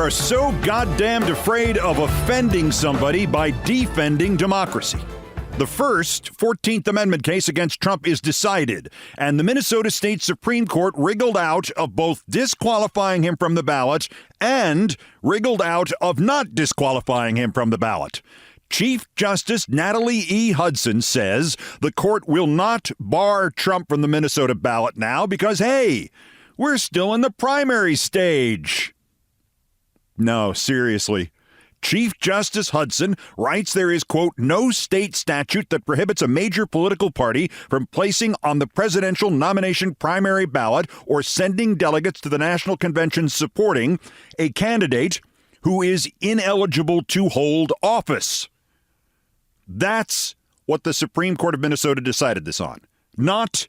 are so goddamned afraid of offending somebody by defending democracy. The first 14th Amendment case against Trump is decided, and the Minnesota State Supreme Court wriggled out of both disqualifying him from the ballot and wriggled out of not disqualifying him from the ballot. Chief Justice Natalie E. Hudson says the court will not bar Trump from the Minnesota ballot now because, hey, we're still in the primary stage. No, seriously. Chief Justice Hudson writes there is, quote, no state statute that prohibits a major political party from placing on the presidential nomination primary ballot or sending delegates to the national convention supporting a candidate who is ineligible to hold office. That's what the Supreme Court of Minnesota decided this on, not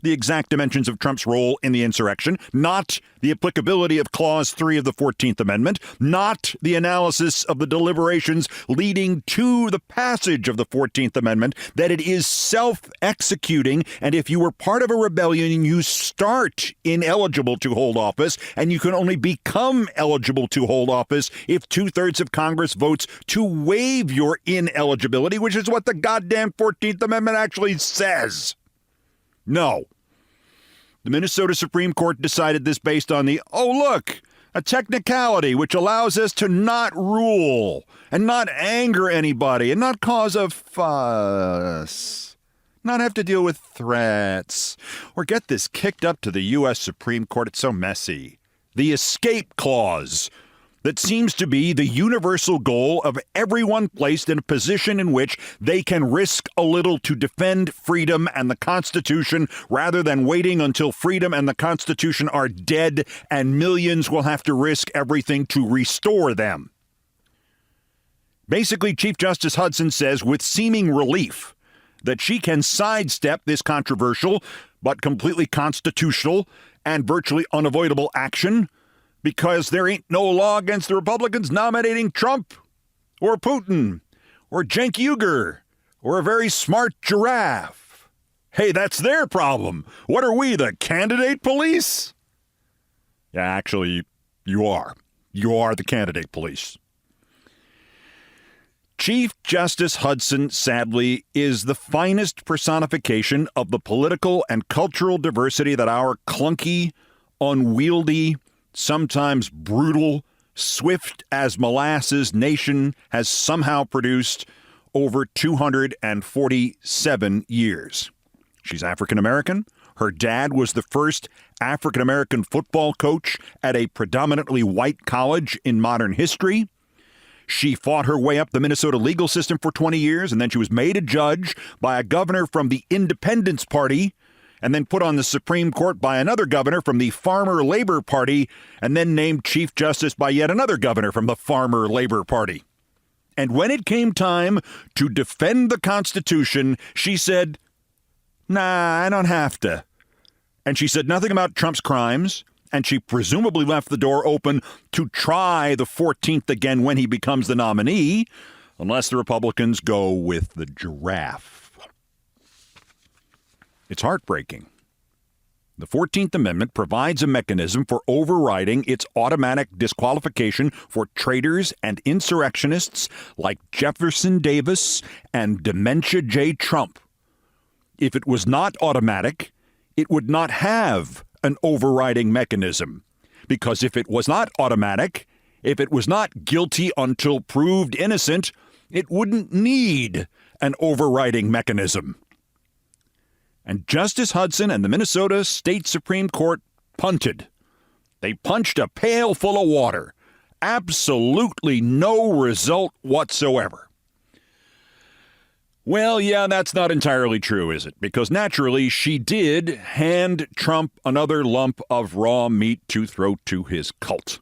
the exact dimensions of Trump's role in the insurrection, not the applicability of Clause 3 of the 14th Amendment, not the analysis of the deliberations leading to the passage of the 14th Amendment, that it is self-executing, and if you were part of a rebellion, you start ineligible to hold office, and you can only become eligible to hold office if 2/3 of Congress votes to waive your ineligibility, which is what the goddamn 14th Amendment actually says. No. The Minnesota Supreme Court decided this based on a technicality which allows us to not rule and not anger anybody and not cause a fuss, not have to deal with threats or get this kicked up to the U.S. Supreme Court. It's so messy. The escape clause that seems to be the universal goal of everyone placed in a position in which they can risk a little to defend freedom and the Constitution rather than waiting until freedom and the Constitution are dead and millions will have to risk everything to restore them. Basically, Chief Justice Hudson says with seeming relief that she can sidestep this controversial but completely constitutional and virtually unavoidable action because there ain't no law against the Republicans nominating Trump or Putin or Cenk Uygur or a very smart giraffe. Hey, that's their problem. What are we, the candidate police? Yeah, actually, you are. You are the candidate police. Chief Justice Hudson, sadly, is the finest personification of the political and cultural diversity that our clunky, unwieldy, sometimes brutal, swift as molasses nation has somehow produced over 247 years. She's African American. Her dad was the first African American football coach at a predominantly white college in modern history. She fought her way up the Minnesota legal system for 20 years, and then she was made a judge by a governor from the Independence Party, and then put on the Supreme Court by another governor from the Farmer Labor Party, and then named Chief Justice by yet another governor from the Farmer Labor Party. And when it came time to defend the Constitution, she said, nah, I don't have to. And she said nothing about Trump's crimes, and she presumably left the door open to try the 14th again when he becomes the nominee, unless the Republicans go with the giraffe. It's heartbreaking. The 14th Amendment provides a mechanism for overriding its automatic disqualification for traitors and insurrectionists like Jefferson Davis and Dementia J. Trump. If it was not automatic, it would not have an overriding mechanism. Because if it was not automatic, if it was not guilty until proved innocent, it wouldn't need an overriding mechanism. And Justice Hudson and the Minnesota State Supreme Court punted. They punched a pail full of water. Absolutely no result whatsoever. Well, yeah, that's not entirely true, is it? Because naturally, she did hand Trump another lump of raw meat to throw to his cult.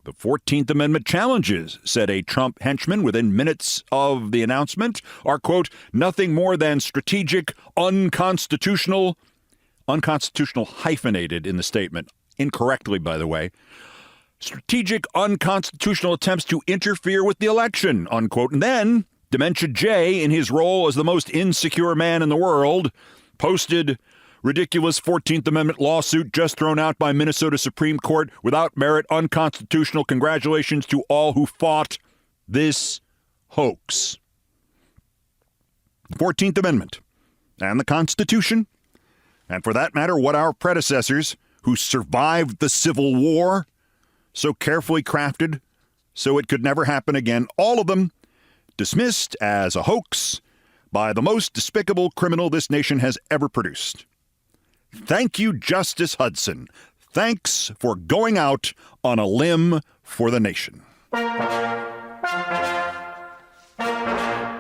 The 14th Amendment challenges, said a Trump henchman within minutes of the announcement, are, quote, nothing more than strategic, unconstitutional hyphenated in the statement, incorrectly, by the way, strategic, unconstitutional attempts to interfere with the election, unquote. And then Dementia J, in his role as the most insecure man in the world, posted Ridiculous 14th Amendment lawsuit just thrown out by Minnesota Supreme Court without merit, unconstitutional. Congratulations to all who fought this hoax. 14th Amendment and the Constitution, and for that matter, what our predecessors who survived the Civil War so carefully crafted so it could never happen again, all of them dismissed as a hoax by the most despicable criminal this nation has ever produced. Thank you, Justice Hudson. Thanks for going out on a limb for the nation.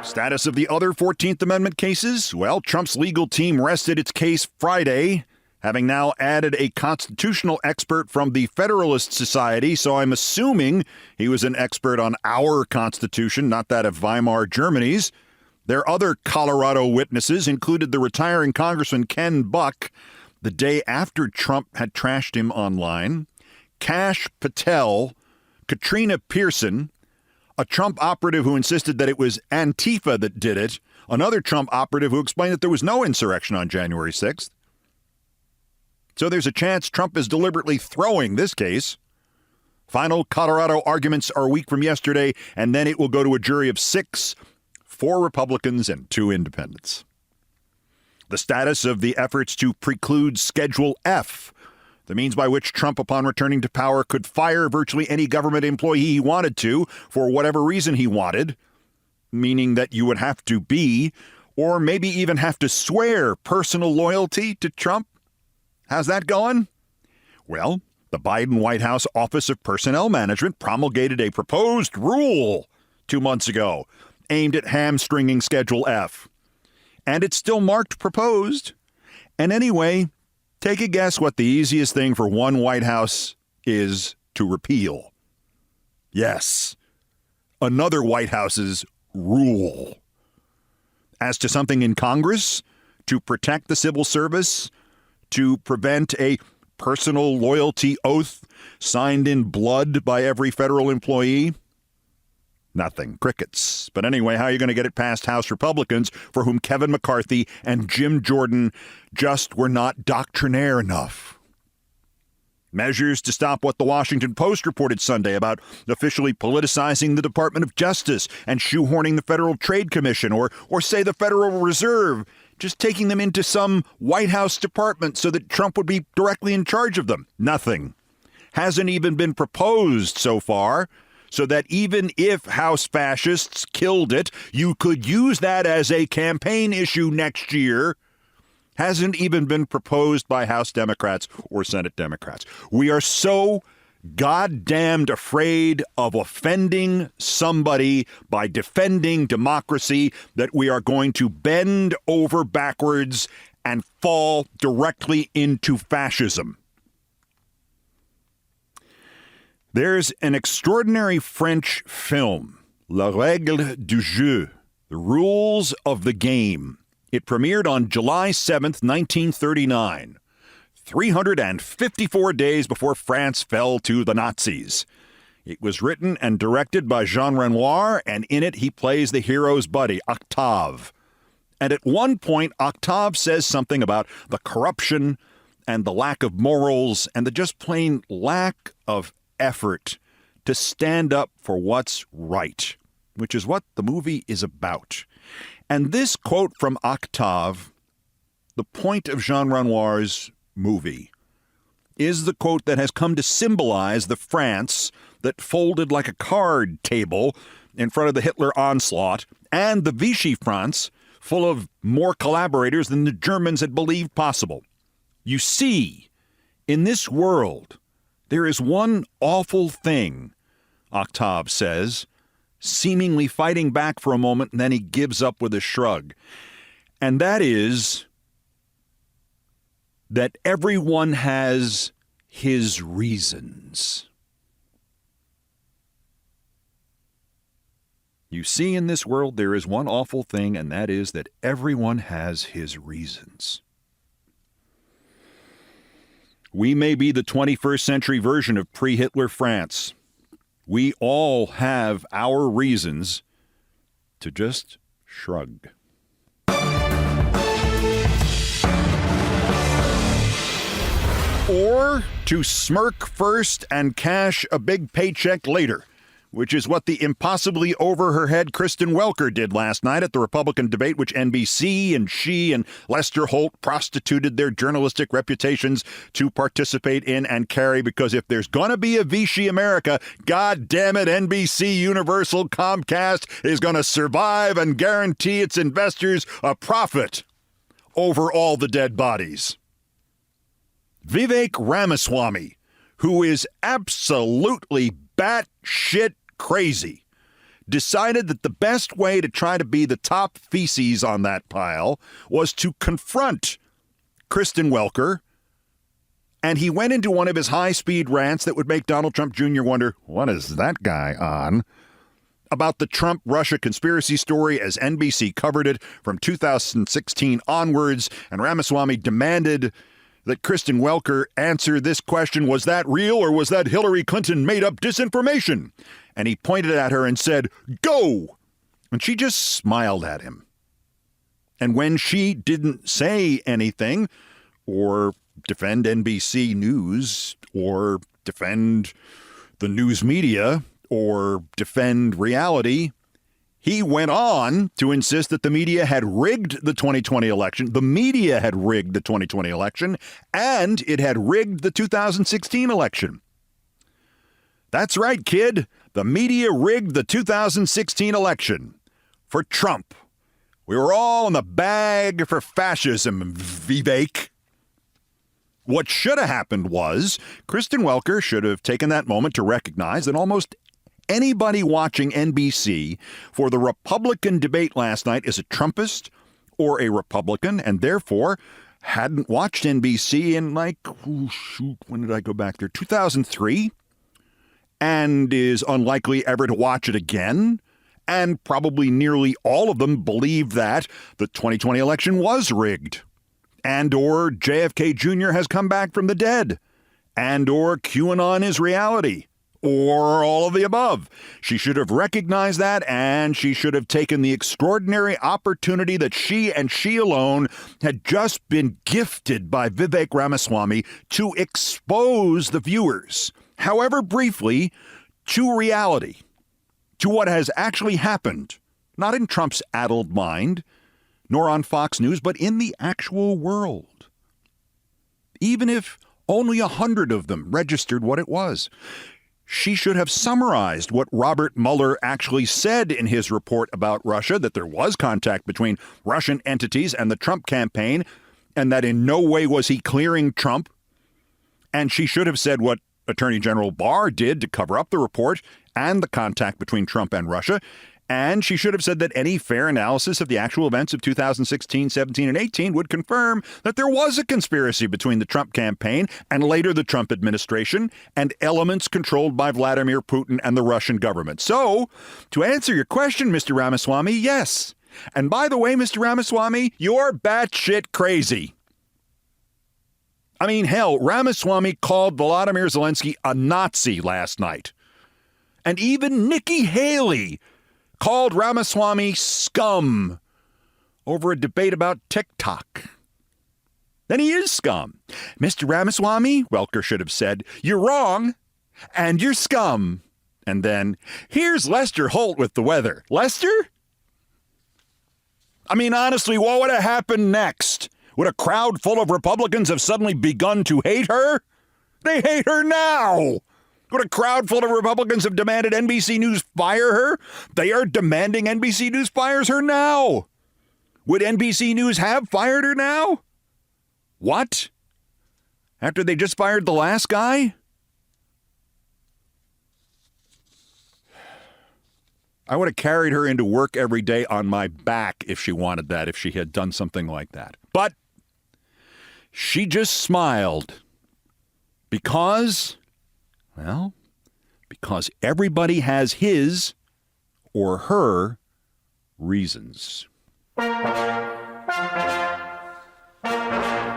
Status of the other 14th Amendment cases? Well, Trump's legal team rested its case Friday, having now added a constitutional expert from the Federalist Society, so I'm assuming he was an expert on our Constitution, not that of Weimar Germany's. Their other Colorado witnesses included the retiring Congressman Ken Buck, the day after Trump had trashed him online, Kash Patel, Katrina Pearson, a Trump operative who insisted that it was Antifa that did it, another Trump operative who explained that there was no insurrection on January 6th. So there's a chance Trump is deliberately throwing this case. Final Colorado arguments are a week from yesterday, and then it will go to a jury of 6, 4 Republicans and 2 independents. The status of the efforts to preclude Schedule F, the means by which Trump, upon returning to power, could fire virtually any government employee he wanted to for whatever reason he wanted, meaning that you would have to be, or maybe even have to swear personal loyalty to Trump. How's that going? Well, the Biden White House Office of Personnel Management promulgated a proposed rule 2 months ago aimed at hamstringing Schedule F. And it's still marked proposed. And anyway, take a guess what the easiest thing for one White House is to repeal. Yes, another White House's rule. As to something in Congress, to protect the civil service, to prevent a personal loyalty oath signed in blood by every federal employee? Nothing. Crickets. But anyway, how are you going to get it past House Republicans for whom Kevin McCarthy and Jim Jordan just were not doctrinaire enough? Measures to stop what the Washington Post reported Sunday about officially politicizing the Department of Justice and shoehorning the Federal Trade Commission or say the Federal Reserve, just taking them into some White House department so that Trump would be directly in charge of them. Nothing. Hasn't even been proposed so far. So that even if House fascists killed it, you could use that as a campaign issue next year. Hasn't even been proposed by House Democrats or Senate Democrats. We are so goddamned afraid of offending somebody by defending democracy that we are going to bend over backwards and fall directly into fascism. There's an extraordinary French film, Les Règles du Jeu, The Rules of the Game. It premiered on July 7th, 1939, 354 days before France fell to the Nazis. It was written and directed by Jean Renoir, and in it he plays the hero's buddy, Octave. And at one point, Octave says something about the corruption and the lack of morals and the just plain lack of effort to stand up for what's right, which is what the movie is about. And this quote from Octave, the point of Jean Renoir's movie, is the quote that has come to symbolize the France that folded like a card table in front of the Hitler onslaught, and the Vichy France, full of more collaborators than the Germans had believed possible. You see, in this world, there is one awful thing, Octave says, seemingly fighting back for a moment, and then he gives up with a shrug. And that is that everyone has his reasons. You see, in this world, there is one awful thing, and that is that everyone has his reasons. We may be the 21st century version of pre-Hitler France. We all have our reasons to just shrug. or to smirk first and cash a big paycheck later, which is what the impossibly over-her-head Kristen Welker did last night at the Republican debate, which NBC and she and Lester Holt prostituted their journalistic reputations to participate in and carry, because if there's going to be a Vichy America, God damn it, NBC, Universal, Comcast is going to survive and guarantee its investors a profit over all the dead bodies. Vivek Ramaswamy, who is absolutely batshit crazy, decided that the best way to try to be the top feces on that pile was to confront Kristen Welker, and he went into one of his high-speed rants that would make Donald Trump Jr. wonder, what is that guy on? About the Trump-Russia conspiracy story as NBC covered it from 2016 onwards, and Ramaswamy demanded that Kristen Welker answer this question: was that real or was that Hillary Clinton made-up disinformation? And he pointed at her and said, go! And she just smiled at him. And when she didn't say anything or defend NBC News or defend the news media or defend reality, he went on to insist that the media had rigged the 2020 election, the media had rigged the 2020 election, and it had rigged the 2016 election. That's right, kid. The media rigged the 2016 election for Trump. We were all in the bag for fascism, Vivek. What should have happened was Kristen Welker should have taken that moment to recognize that almost anybody watching NBC for the Republican debate last night is a Trumpist or a Republican, and therefore hadn't watched NBC in when did I go back there? 2003, and is unlikely ever to watch it again. And probably nearly all of them believe that the 2020 election was rigged, and or JFK Jr. has come back from the dead, and or QAnon is reality, or all of the above. She should have recognized that, and she should have taken the extraordinary opportunity that she and she alone had just been gifted by Vivek Ramaswamy to expose the viewers, however briefly, to reality, to what has actually happened, not in Trump's addled mind, nor on Fox News, but in the actual world. Even if only 100 of them registered what it was. She should have summarized what Robert Mueller actually said in his report about Russia, that there was contact between Russian entities and the Trump campaign, and that in no way was he clearing Trump. And she should have said what Attorney General Barr did to cover up the report and the contact between Trump and Russia. And she should have said that any fair analysis of the actual events of 2016, 17, and 18 would confirm that there was a conspiracy between the Trump campaign and later the Trump administration and elements controlled by Vladimir Putin and the Russian government. So, to answer your question, Mr. Ramaswamy, yes. And by the way, Mr. Ramaswamy, you're batshit crazy. I mean, hell, Ramaswamy called Volodymyr Zelensky a Nazi last night. And even Nikki Haley called Ramaswamy scum over a debate about TikTok. Then he is scum. Mr. Ramaswamy, Welker should have said, you're wrong, and you're scum. And then, here's Lester Holt with the weather. Lester? I mean, honestly, what would have happened next? Would a crowd full of Republicans have suddenly begun to hate her? They hate her now. Would a crowd full of Republicans have demanded NBC News fire her? They are demanding NBC News fires her now. Would NBC News have fired her now? What? After they just fired the last guy? I would have carried her into work every day on my back if she wanted that, if she had done something like that. But she just smiled because everybody has his or her reasons.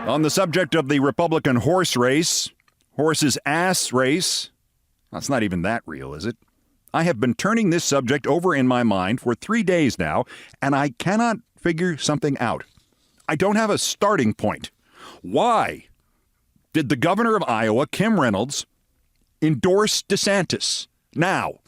On the subject of the Republican horse's ass race, that's not even that real, is it? I have been turning this subject over in my mind for 3 days now, and I cannot figure something out. I don't have a starting point. Why did the governor of Iowa, Kim Reynolds, endorse DeSantis. Now,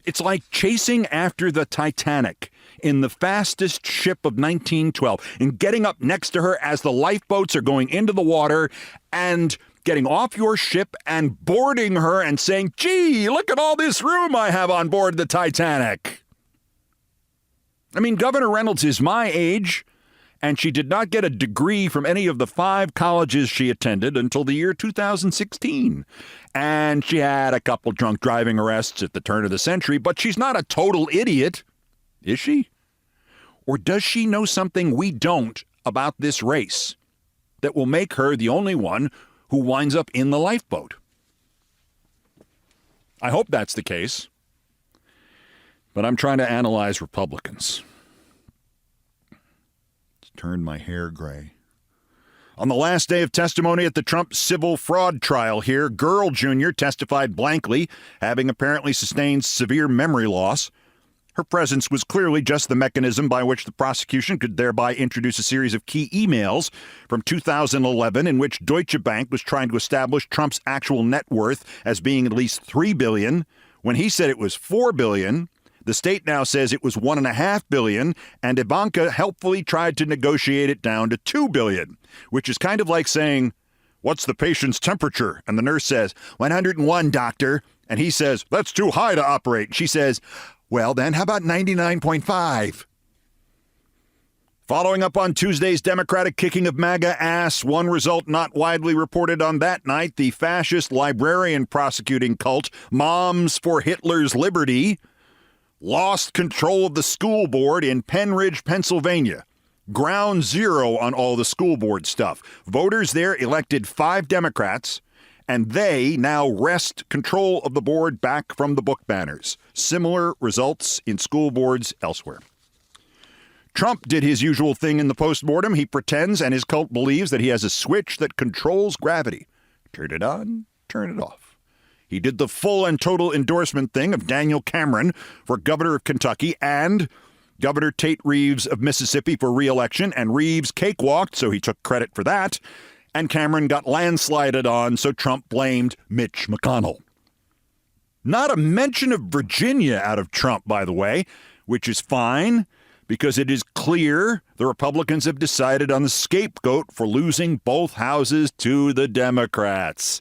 it's like chasing after the Titanic in the fastest ship of 1912 and getting up next to her as the lifeboats are going into the water and getting off your ship and boarding her and saying, gee, look at all this room I have on board the Titanic. I mean, Governor Reynolds is my age, and she did not get a degree from any of the 5 colleges she attended until the year 2016. And she had a couple drunk driving arrests at the turn of the century, but she's not a total idiot, is she? Or does she know something we don't about this race that will make her the only one who winds up in the lifeboat? I hope that's the case. But I'm trying to analyze Republicans. It's turned my hair gray. On the last day of testimony at the Trump civil fraud trial here, Girl Jr. testified blankly, having apparently sustained severe memory loss. Her presence was clearly just the mechanism by which the prosecution could thereby introduce a series of key emails from 2011 in which Deutsche Bank was trying to establish Trump's actual net worth as being at least $3 billion, when he said it was $4 billion. The state now says it was $1.5 billion, and Ivanka helpfully tried to negotiate it down to $2 billion, which is kind of like saying, what's the patient's temperature? And the nurse says, 101, doctor. And he says, that's too high to operate. She says, well, then, how about 99.5? Following up on Tuesday's Democratic kicking of MAGA ass, one result not widely reported on that night, the fascist librarian prosecuting cult, Moms for Hitler's Liberty, lost control of the school board in Penridge, Pennsylvania. Ground zero on all the school board stuff. Voters there elected 5 Democrats, and they now wrest control of the board back from the book banners. Similar results in school boards elsewhere. Trump did his usual thing in the postmortem. He pretends, and his cult believes, that he has a switch that controls gravity. Turn it on, turn it off. He did the full and total endorsement thing of Daniel Cameron for governor of Kentucky and Governor Tate Reeves of Mississippi for re-election, and Reeves cakewalked, so he took credit for that. And Cameron got landslided on, so Trump blamed Mitch McConnell. Not a mention of Virginia out of Trump, by the way, which is fine, because it is clear the Republicans have decided on the scapegoat for losing both houses to the Democrats.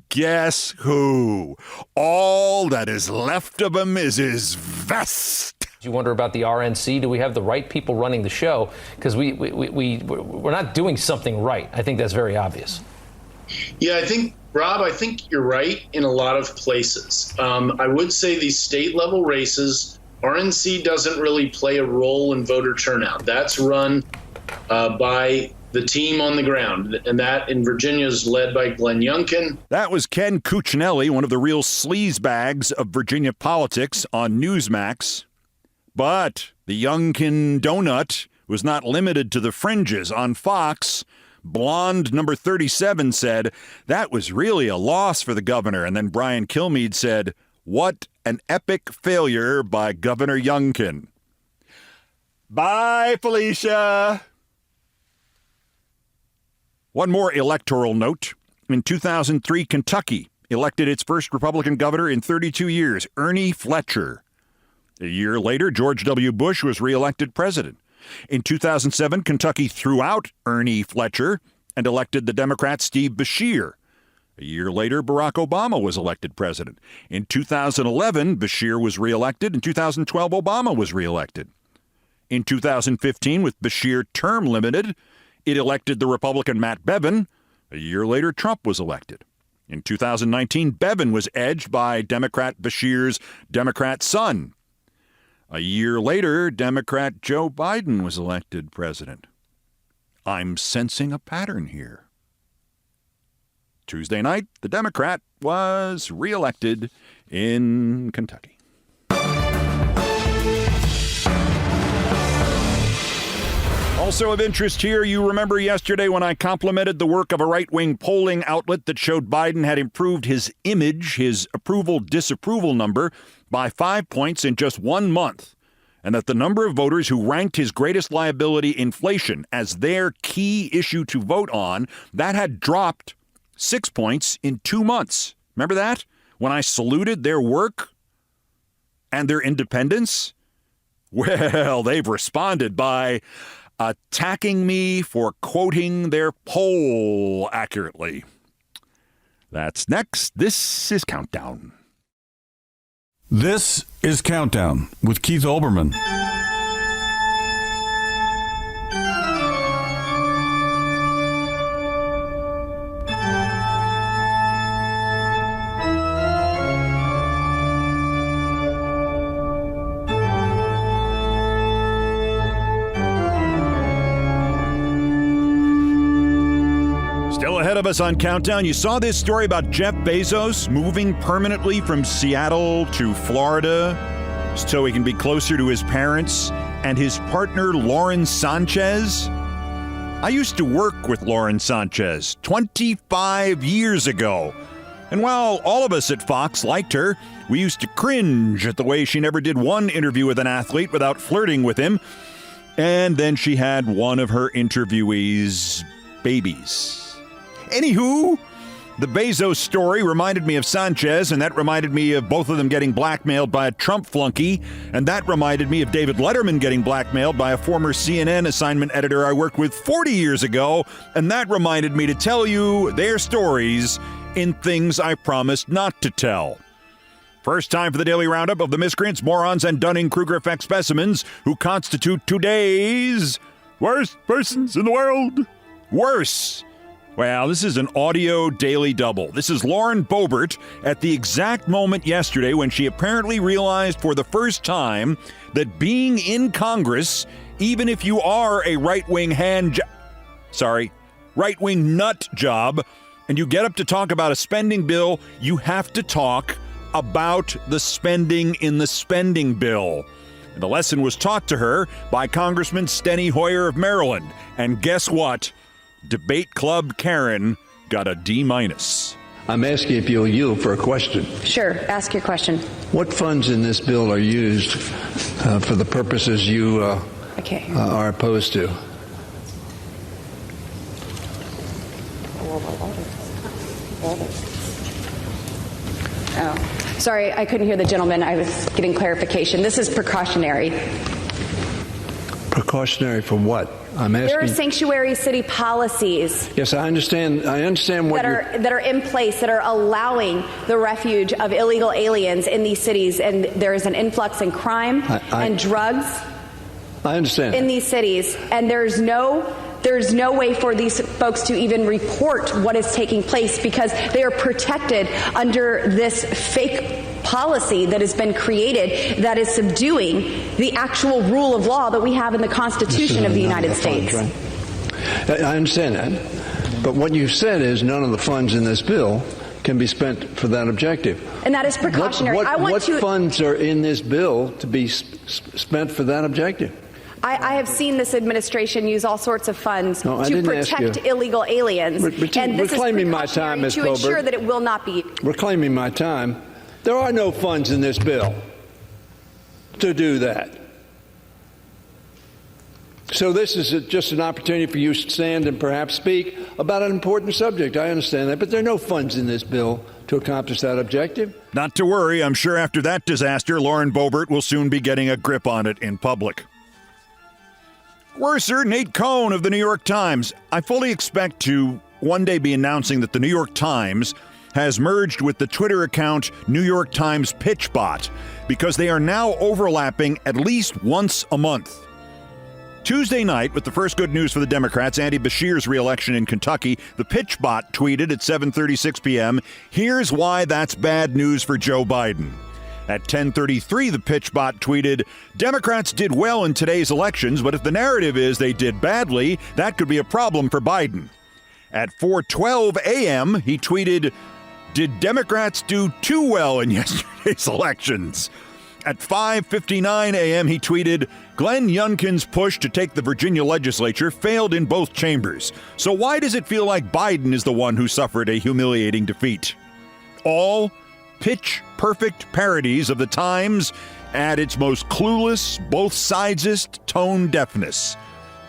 Guess who? All that is left of him is his vest. You wonder about the RNC. Do we have the right people running the show? Because we're not doing something right. I think that's very obvious. Yeah, Rob, I think you're right in a lot of places. I would say these state level races, RNC doesn't really play a role in voter turnout. That's run by the team on the ground, and that in Virginia is led by Glenn Youngkin. That was Ken Cuccinelli, one of the real sleazebags of Virginia politics, on Newsmax. But the Youngkin donut was not limited to the fringes. On Fox, blonde number 37 said, that was really a loss for the governor. And then Brian Kilmeade said, what an epic failure by Governor Youngkin. Bye, Felicia. One more electoral note. In 2003, Kentucky elected its first Republican governor in 32 years, Ernie Fletcher. A year later, George W. Bush was reelected president. In 2007, Kentucky threw out Ernie Fletcher and elected the Democrat Steve Beshear. A year later, Barack Obama was elected president. In 2011, Beshear was reelected. In 2012, Obama was reelected. In 2015, with Beshear term limited, it elected the Republican Matt Bevin. A year later, Trump was elected. In 2019, Bevin was edged by Democrat Beshear's Democrat son. A year later, Democrat Joe Biden was elected president. I'm sensing a pattern here. Tuesday night, the Democrat was reelected in Kentucky. Also of interest here, you remember yesterday when I complimented the work of a right-wing polling outlet that showed Biden had improved his image, his approval-disapproval number, by 5 points in just 1 month. and that the number of voters who ranked his greatest liability, inflation, as their key issue to vote on, that had dropped 6 points in 2 months. Remember that? When I saluted their work and their independence? Well, they've responded by attacking me for quoting their poll accurately. That's next. This is Countdown. This is Countdown with Keith Olbermann. Still ahead of us on Countdown, you saw this story about Jeff Bezos moving permanently from Seattle to Florida so he can be closer to his parents and his partner, Lauren Sanchez. I used to work with Lauren Sanchez 25 years ago. And while all of us at Fox liked her, we used to cringe at the way she never did one interview with an athlete without flirting with him. And then she had one of her interviewees' babies. Anywho, the Bezos story reminded me of Sanchez, and that reminded me of both of them getting blackmailed by a Trump flunky, and that reminded me of David Letterman getting blackmailed by a former CNN assignment editor I worked with 40 years ago, and that reminded me to tell you their stories in Things I Promised Not to Tell. First time for the daily roundup of the miscreants, morons, and Dunning-Kruger effect specimens who constitute today's worst persons in the world. Worse. Well, this is an audio daily double. This is Lauren Boebert at the exact moment yesterday when she apparently realized for the first time that being in Congress, even if you are a right-wing right-wing nut job, and you get up to talk about a spending bill, you have to talk about the spending in the spending bill. And the lesson was taught to her by Congressman Steny Hoyer of Maryland. And guess what? Debate Club Karen got a D-. I'm asking if you'll yield for a question. Sure. Ask your question. What funds in this bill are used for the purposes you are opposed to? Oh, sorry, I couldn't hear the gentleman. I was getting clarification. This is precautionary. Precautionary for what? I'm asking. There are sanctuary city policies. Yes, I understand. I understand what that are in place that are allowing the refuge of illegal aliens in these cities, and there is an influx in crime and drugs. I understand in these cities, and there's no way for these folks to even report what is taking place because they are protected under this fake policy that has been created that is subduing the actual rule of law that we have in the Constitution of the United States. Right? I understand that. But what you said is none of the funds in this bill can be spent for that objective. And that is precautionary. What funds are in this bill to be spent for that objective? I have seen this administration use all sorts of funds to protect illegal aliens. And this is reclaiming my time, Ms. to Boebert. ensure that it will not be. Reclaiming my time. There are no funds in this bill to do that. So this is just an opportunity for you to stand and perhaps speak about an important subject. I understand that, but there are no funds in this bill to accomplish that objective. Not to worry. I'm sure after that disaster, Lauren Boebert will soon be getting a grip on it in public. Worser, Nate Cohn of the New York Times. I fully expect to one day be announcing that the New York Times has merged with the Twitter account New York Times PitchBot because they are now overlapping at least once a month. Tuesday night, with the first good news for the Democrats, Andy Beshear's re-election in Kentucky, the PitchBot tweeted at 7:36 p.m., "Here's why that's bad news for Joe Biden." At 10:33, the PitchBot tweeted, "Democrats did well in today's elections, but if the narrative is they did badly, that could be a problem for Biden." At 4:12 a.m., he tweeted, "Did Democrats do too well in yesterday's elections?" At 5:59 a.m., he tweeted, "Glenn Youngkin's push to take the Virginia legislature failed in both chambers. So why does it feel like Biden is the one who suffered a humiliating defeat?" All pitch-perfect parodies of the Times at its most clueless, both-sidesist tone deafness.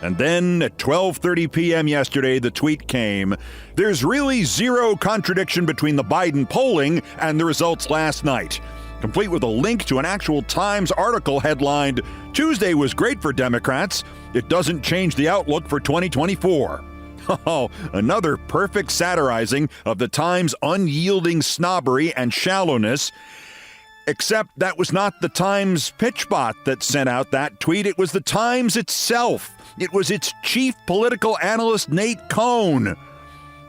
And then at 12:30 p.m. yesterday, the tweet came, "There's really zero contradiction between the Biden polling and the results last night," complete with a link to an actual Times article headlined, "Tuesday was great for Democrats. It doesn't change the outlook for 2024. Oh, another perfect satirizing of the Times' unyielding snobbery and shallowness. Except that was not the Times pitch bot that sent out that tweet. It was the Times itself. It was its chief political analyst, Nate Cohn.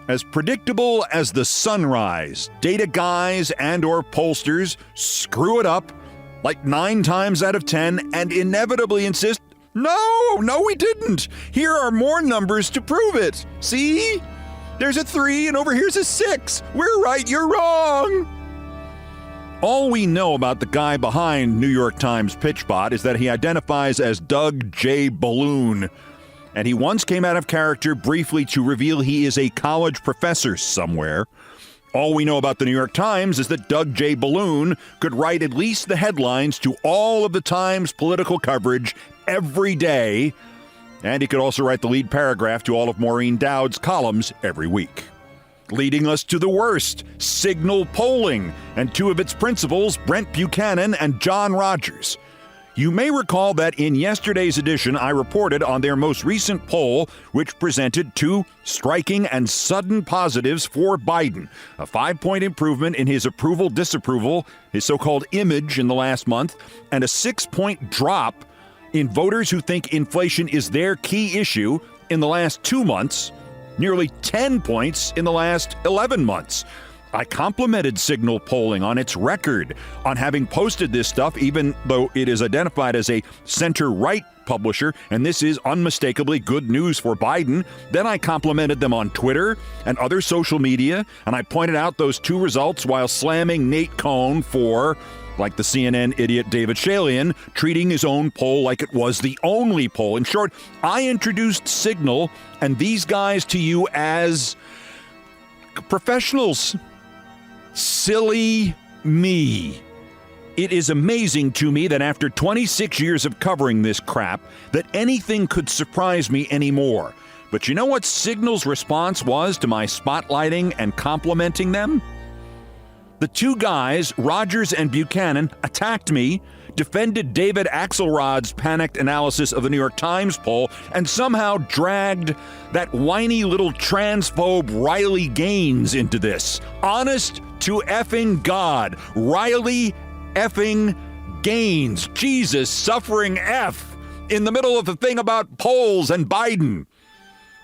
As predictable as the sunrise, data guys and or pollsters screw it up like 9 times out of 10 and inevitably insist, No, we didn't. Here are more numbers to prove it. See? There's a 3 and over here's a 6. We're right, you're wrong. All we know about the guy behind New York Times PitchBot is that he identifies as Doug J. Balloon, and he once came out of character briefly to reveal he is a college professor somewhere. All we know about the New York Times is that Doug J. Balloon could write at least the headlines to all of the Times' political coverage every day, and he could also write the lead paragraph to all of Maureen Dowd's columns every week. Leading us to the worst, signal polling, and 2 of its principals, Brent Buchanan and John Rogers. You may recall that in yesterday's edition, I reported on their most recent poll, which presented 2 striking and sudden positives for Biden, a 5-point improvement in his approval-disapproval, his so-called image in the last month, and a 6-point drop in voters who think inflation is their key issue in the last 2 months, nearly 10 points in the last 11 months. I complimented Signal Polling on its record on having posted this stuff, even though it is identified as a center-right publisher, and this is unmistakably good news for Biden. Then I complimented them on Twitter and other social media, and I pointed out those 2 results while slamming Nate Cohn for, like the CNN idiot David Shalian, treating his own poll like it was the only poll. In short, I introduced Signal and these guys to you as professionals. Silly me. It is amazing to me that after 26 years of covering this crap, that anything could surprise me anymore. But you know what Signal's response was to my spotlighting and complimenting them? The 2 guys, Rogers and Buchanan, attacked me, defended David Axelrod's panicked analysis of the New York Times poll, and somehow dragged that whiny little transphobe Riley Gaines into this. Honest to effing God, Riley effing Gaines. Jesus suffering F in the middle of the thing about polls and Biden.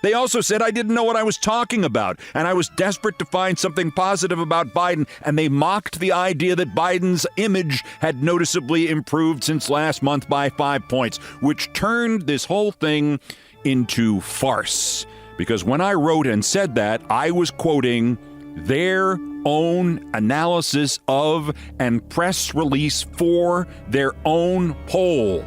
They also said I didn't know what I was talking about, and I was desperate to find something positive about Biden, and they mocked the idea that Biden's image had noticeably improved since last month by 5 points, which turned this whole thing into farce. Because when I wrote and said that, I was quoting their own analysis of and press release for their own poll.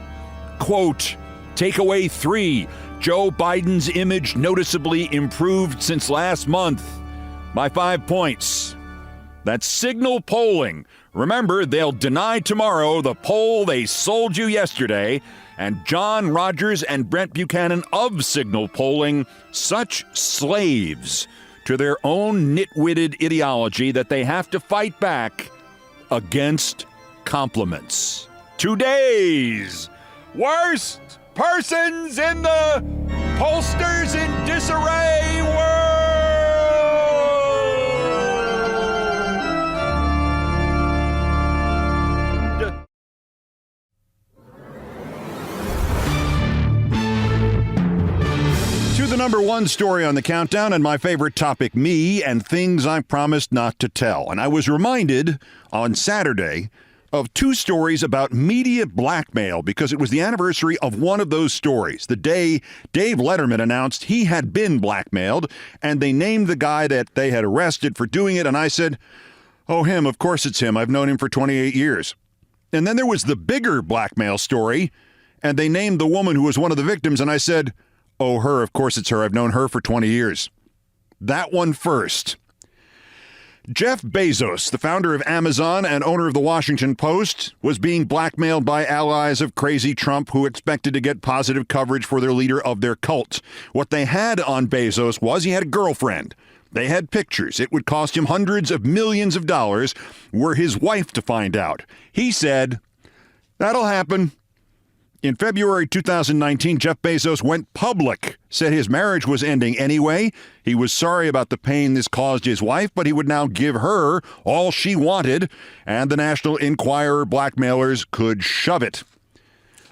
Quote, takeaway 3, Joe Biden's image noticeably improved since last month by 5 points. That's Signal Polling. Remember, they'll deny tomorrow the poll they sold you yesterday. And John Rogers and Brent Buchanan of Signal Polling, such slaves to their own nitwitted ideology that they have to fight back against compliments. Today's worst persons in the pollsters in disarray world. To the number 1 story on the countdown and my favorite topic, me and things I promised not to tell. And I was reminded on Saturday of 2 stories about media blackmail because it was the anniversary of one of those stories, the day Dave Letterman announced he had been blackmailed, and they named the guy that they had arrested for doing it, and I said, oh, him, of course it's him. I've known him for 28 years. And then there was the bigger blackmail story, and they named the woman who was one of the victims, and I said, oh, her, of course it's her. I've known her for 20 years. That one first. Jeff Bezos, the founder of Amazon and owner of the Washington Post, was being blackmailed by allies of crazy Trump who expected to get positive coverage for their leader of their cult. What they had on Bezos was he had a girlfriend. They had pictures. It would cost him hundreds of millions of dollars were his wife to find out. He said, "That'll happen." In February 2019, Jeff Bezos went public, said his marriage was ending anyway. He was sorry about the pain this caused his wife, but he would now give her all she wanted, and the National Enquirer blackmailers could shove it.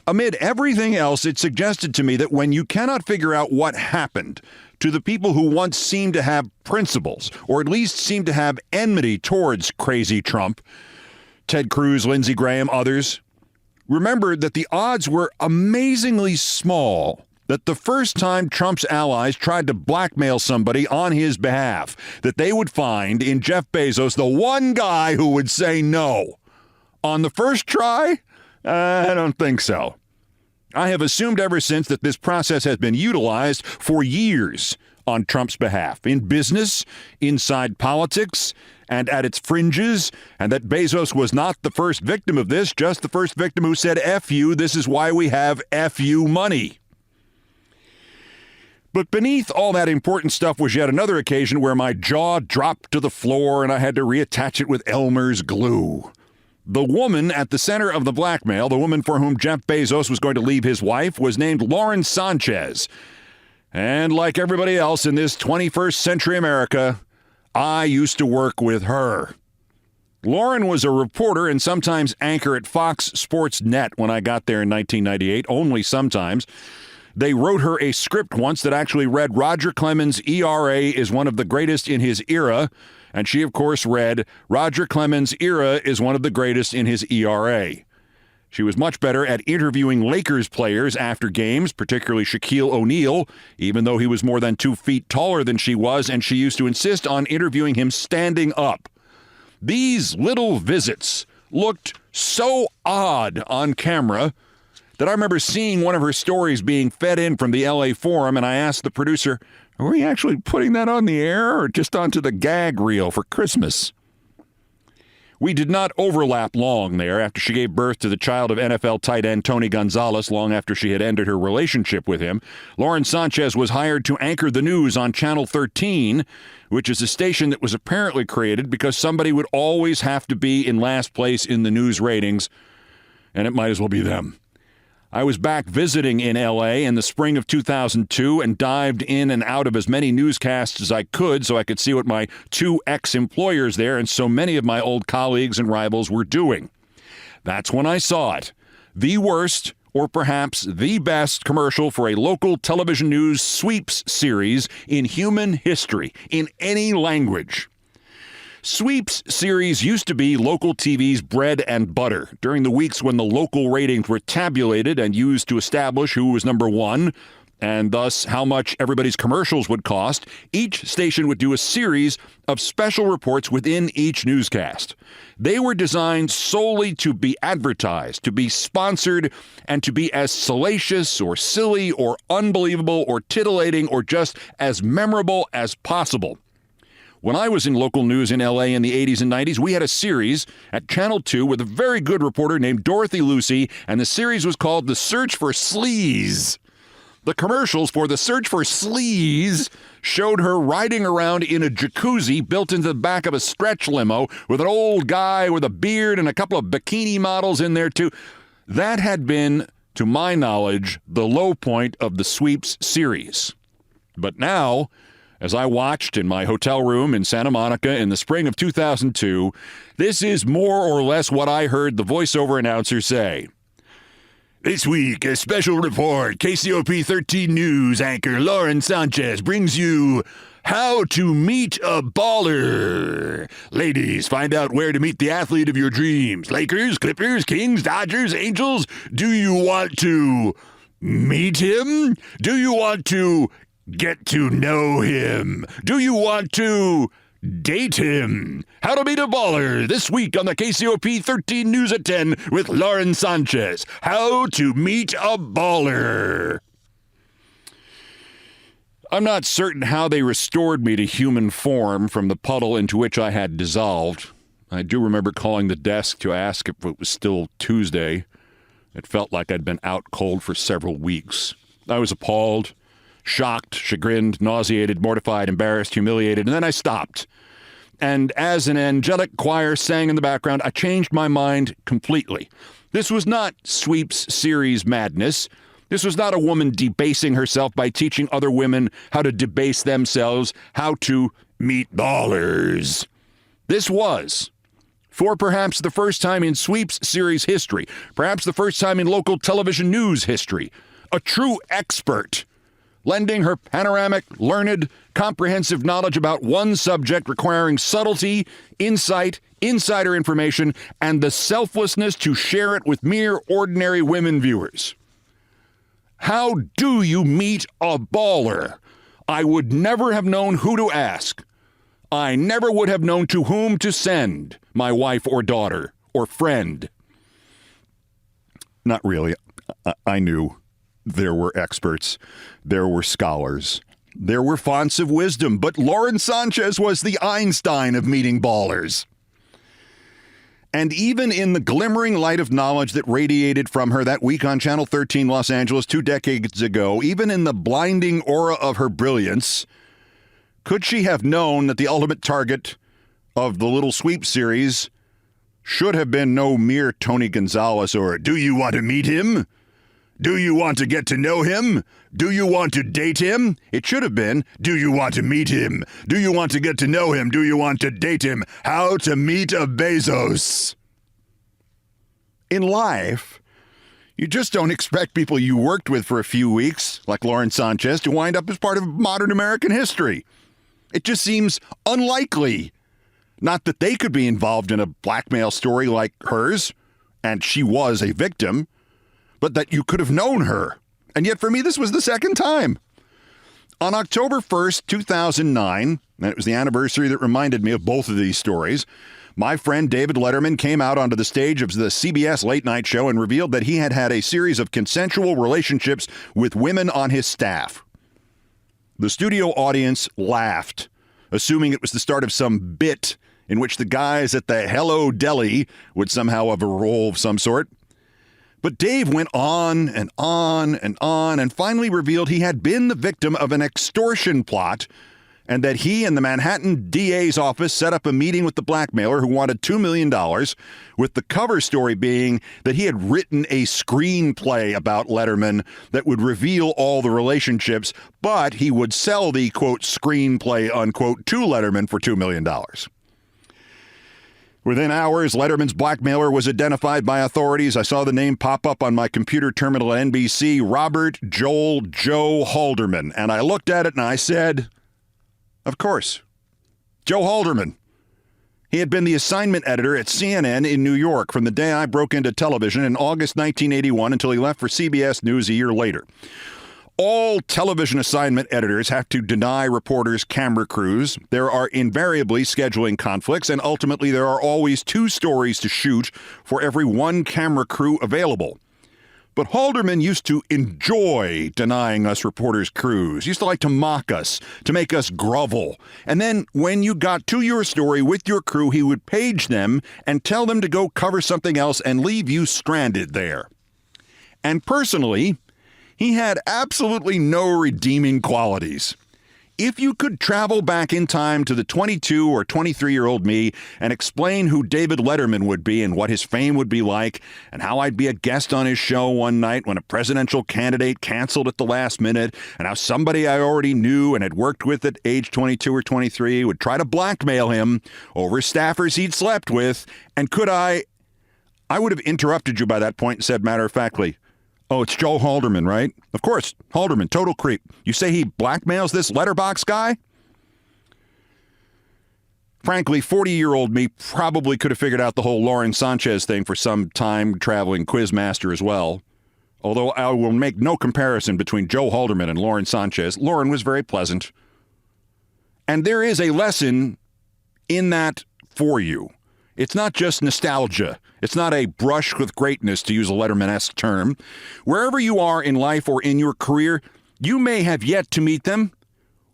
Amid everything else, it suggested to me that when you cannot figure out what happened to the people who once seemed to have principles, or at least seemed to have enmity towards crazy Trump, Ted Cruz, Lindsey Graham, others, remember that the odds were amazingly small that the first time Trump's allies tried to blackmail somebody on his behalf, that they would find in Jeff Bezos the one guy who would say no. On the first try? I don't think so. I have assumed ever since that this process has been utilized for years on Trump's behalf, in business, inside politics, and at its fringes, and that Bezos was not the first victim of this, just the first victim who said, F you, this is why we have F you money. But beneath all that important stuff was yet another occasion where my jaw dropped to the floor and I had to reattach it with Elmer's glue. The woman at the center of the blackmail, the woman for whom Jeff Bezos was going to leave his wife, was named Lauren Sanchez. And like everybody else in this 21st century America, I used to work with her. Lauren was a reporter and sometimes anchor at Fox Sports Net when I got there in 1998, only sometimes. They wrote her a script once that actually read, Roger Clemens' ERA is one of the greatest in his era. And she, of course, read, Roger Clemens' era is one of the greatest in his ERA. She was much better at interviewing Lakers players after games, particularly Shaquille O'Neal, even though he was more than 2 feet taller than she was, and she used to insist on interviewing him standing up. These little visits looked so odd on camera that I remember seeing one of her stories being fed in from the LA Forum, and I asked the producer, are we actually putting that on the air or just onto the gag reel for Christmas? We did not overlap long there after she gave birth to the child of NFL tight end Tony Gonzalez long after she had ended her relationship with him. Lauren Sanchez was hired to anchor the news on Channel 13, which is a station that was apparently created because somebody would always have to be in last place in the news ratings, and it might as well be them. I was back visiting in L.A. in the spring of 2002 and dived in and out of as many newscasts as I could so I could see what my 2 ex-employers there and so many of my old colleagues and rivals were doing. That's when I saw it. The worst, or perhaps the best commercial for a local television news sweeps series in human history, in any language. Sweeps series used to be local TV's bread and butter. During the weeks when the local ratings were tabulated and used to establish who was number one, and thus how much everybody's commercials would cost, each station would do a series of special reports within each newscast. They were designed solely to be advertised, to be sponsored, and to be as salacious or silly or unbelievable or titillating or just as memorable as possible. When I was in local news in L.A. in the 80s and 90s, we had a series at Channel 2 with a very good reporter named Dorothy Lucy, and the series was called The Search for Sleaze. The commercials for The Search for Sleaze showed her riding around in a jacuzzi built into the back of a stretch limo with an old guy with a beard and a couple of bikini models in there, too. That had been, to my knowledge, the low point of the Sweeps series. But now, as I watched in my hotel room in Santa Monica in the spring of 2002, this is more or less what I heard the voiceover announcer say. This week, a special report. KCOP 13 News anchor Lauren Sanchez brings you How to Meet a Baller. Ladies, find out where to meet the athlete of your dreams. Lakers, Clippers, Kings, Dodgers, Angels. Do you want to meet him? Do you want to get to know him? Do you want to date him? How to Meet a Baller this week on the KCOP 13 News at 10 with Lauren Sanchez. How to Meet a Baller. I'm not certain how they restored me to human form from the puddle into which I had dissolved. I do remember calling the desk to ask if it was still Tuesday. It felt like I'd been out cold for several weeks. I was appalled, shocked, chagrined, nauseated, mortified, embarrassed, humiliated, and then I stopped. And as an angelic choir sang in the background, I changed my mind completely. This was not sweeps series madness. This was not a woman debasing herself by teaching other women how to debase themselves, how to meet ballers. This was, for perhaps the first time in sweeps series history, perhaps the first time in local television news history, a true expert, lending her panoramic, learned, comprehensive knowledge about one subject requiring subtlety, insight, insider information, and the selflessness to share it with mere ordinary women viewers. How do you meet a baller? I would never have known who to ask. I never would have known to whom to send my wife or daughter or friend. Not really. I knew there were experts. There were scholars. There were fonts of wisdom. But Lauren Sanchez was the Einstein of meeting ballers. And even in the glimmering light of knowledge that radiated from her that week on Channel 13 Los Angeles 2 decades ago, even in the blinding aura of her brilliance, could she have known that the ultimate target of the Little Sweep series should have been no mere Tony Gonzalez or, do you want to meet him? Do you want to get to know him? Do you want to date him? It should have been, do you want to meet him? Do you want to get to know him? Do you want to date him? How to meet a Bezos. In life, you just don't expect people you worked with for a few weeks, like Lauren Sanchez, to wind up as part of modern American history. It just seems unlikely. Not that they could be involved in a blackmail story like hers, and she was a victim, but that you could have known her. And yet for me, this was the second time. On October 1st, 2009, and it was the anniversary that reminded me of both of these stories, my friend David Letterman came out onto the stage of the CBS late night show and revealed that he had had a series of consensual relationships with women on his staff. The studio audience laughed, assuming it was the start of some bit in which the guys at the Hello Deli would somehow have a role of some sort. But Dave went on and on and on and finally revealed he had been the victim of an extortion plot and that he and the Manhattan DA's office set up a meeting with the blackmailer who wanted $2 million, with the cover story being that he had written a screenplay about Letterman that would reveal all the relationships, but he would sell the, quote, screenplay, unquote, to Letterman for $2 million. Within hours, Letterman's blackmailer was identified by authorities. I saw the name pop up on my computer terminal at NBC, Robert Joel Joe Halderman. And I looked at it and I said, of course, Joe Halderman. He had been the assignment editor at CNN in New York from the day I broke into television in August 1981 until he left for CBS News a year later. All television assignment editors have to deny reporters camera crews. There are invariably scheduling conflicts, and ultimately there are always 2 stories to shoot for every 1 camera crew available. But Halderman used to enjoy denying us reporters crews, used to like to mock us, to make us grovel. And then when you got to your story with your crew, he would page them and tell them to go cover something else and leave you stranded there. And personally, he had absolutely no redeeming qualities. If you could travel back in time to the 22 or 23-year-old me and explain who David Letterman would be and what his fame would be like and how I'd be a guest on his show one night when a presidential candidate canceled at the last minute and how somebody I already knew and had worked with at age 22 or 23 would try to blackmail him over staffers he'd slept with, and could I would have interrupted you by that point and said matter-of-factly, oh, it's Joe Halderman, right? Of course, Halderman, total creep. You say he blackmails this letterbox guy? Frankly, 40-year-old me probably could have figured out the whole Lauren Sanchez thing for some time-traveling quizmaster as well. Although I will make no comparison between Joe Halderman and Lauren Sanchez. Lauren was very pleasant. And there is a lesson in that for you. It's not just nostalgia. It's not a brush with greatness, to use a Letterman-esque term. Wherever you are in life or in your career, you may have yet to meet them,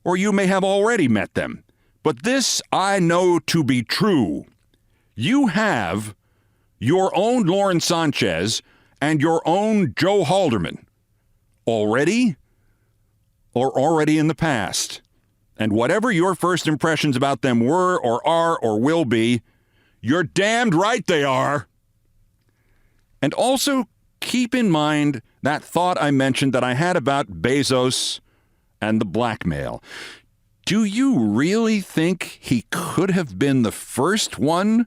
or you may have already met them. But this I know to be true. You have your own Lauren Sanchez and your own Joe Haldeman already or already in the past. And whatever your first impressions about them were or are or will be, you're damned right they are. And also keep in mind that thought I mentioned that I had about Bezos and the blackmail. Do you really think he could have been the first one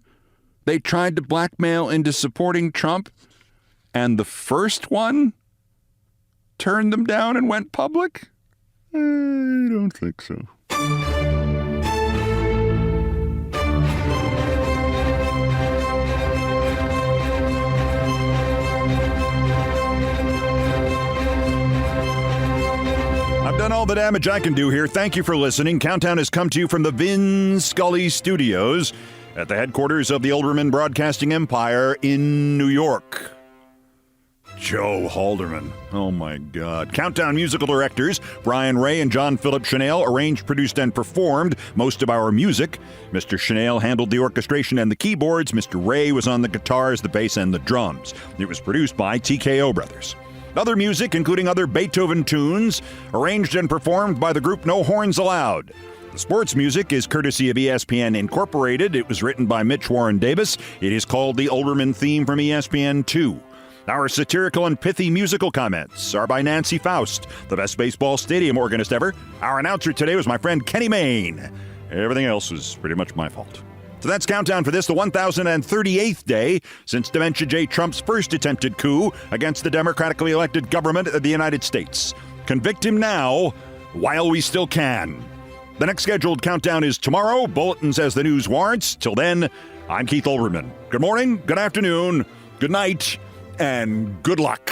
they tried to blackmail into supporting Trump, and the first one turned them down and went public? I don't think so. I've done all the damage I can do here. Thank you for listening. Countdown has come to you from the Vin Scully Studios at the headquarters of the Olbermann Broadcasting Empire in New York. Joe Haldeman. Oh, my God. Countdown musical directors, Brian Ray and John Philip Chanel, arranged, produced, and performed most of our music. Mr. Chanel handled the orchestration and the keyboards. Mr. Ray was on the guitars, the bass, and the drums. It was produced by TKO Brothers. Other music, including other Beethoven tunes, arranged and performed by the group No Horns Allowed. The sports music is courtesy of ESPN Incorporated. It was written by Mitch Warren Davis. It is called the Olbermann theme from ESPN2. Our satirical and pithy musical comments are by Nancy Faust, the best baseball stadium organist ever. Our announcer today was my friend Kenny Mayne. Everything else was pretty much my fault. So that's Countdown for this, the 1,038th day since Dementia J. Trump's first attempted coup against the democratically elected government of the United States. Convict him now while we still can. The next scheduled countdown is tomorrow. Bulletins as the news warrants. Till then, I'm Keith Olbermann. Good morning, good afternoon, good night, and good luck.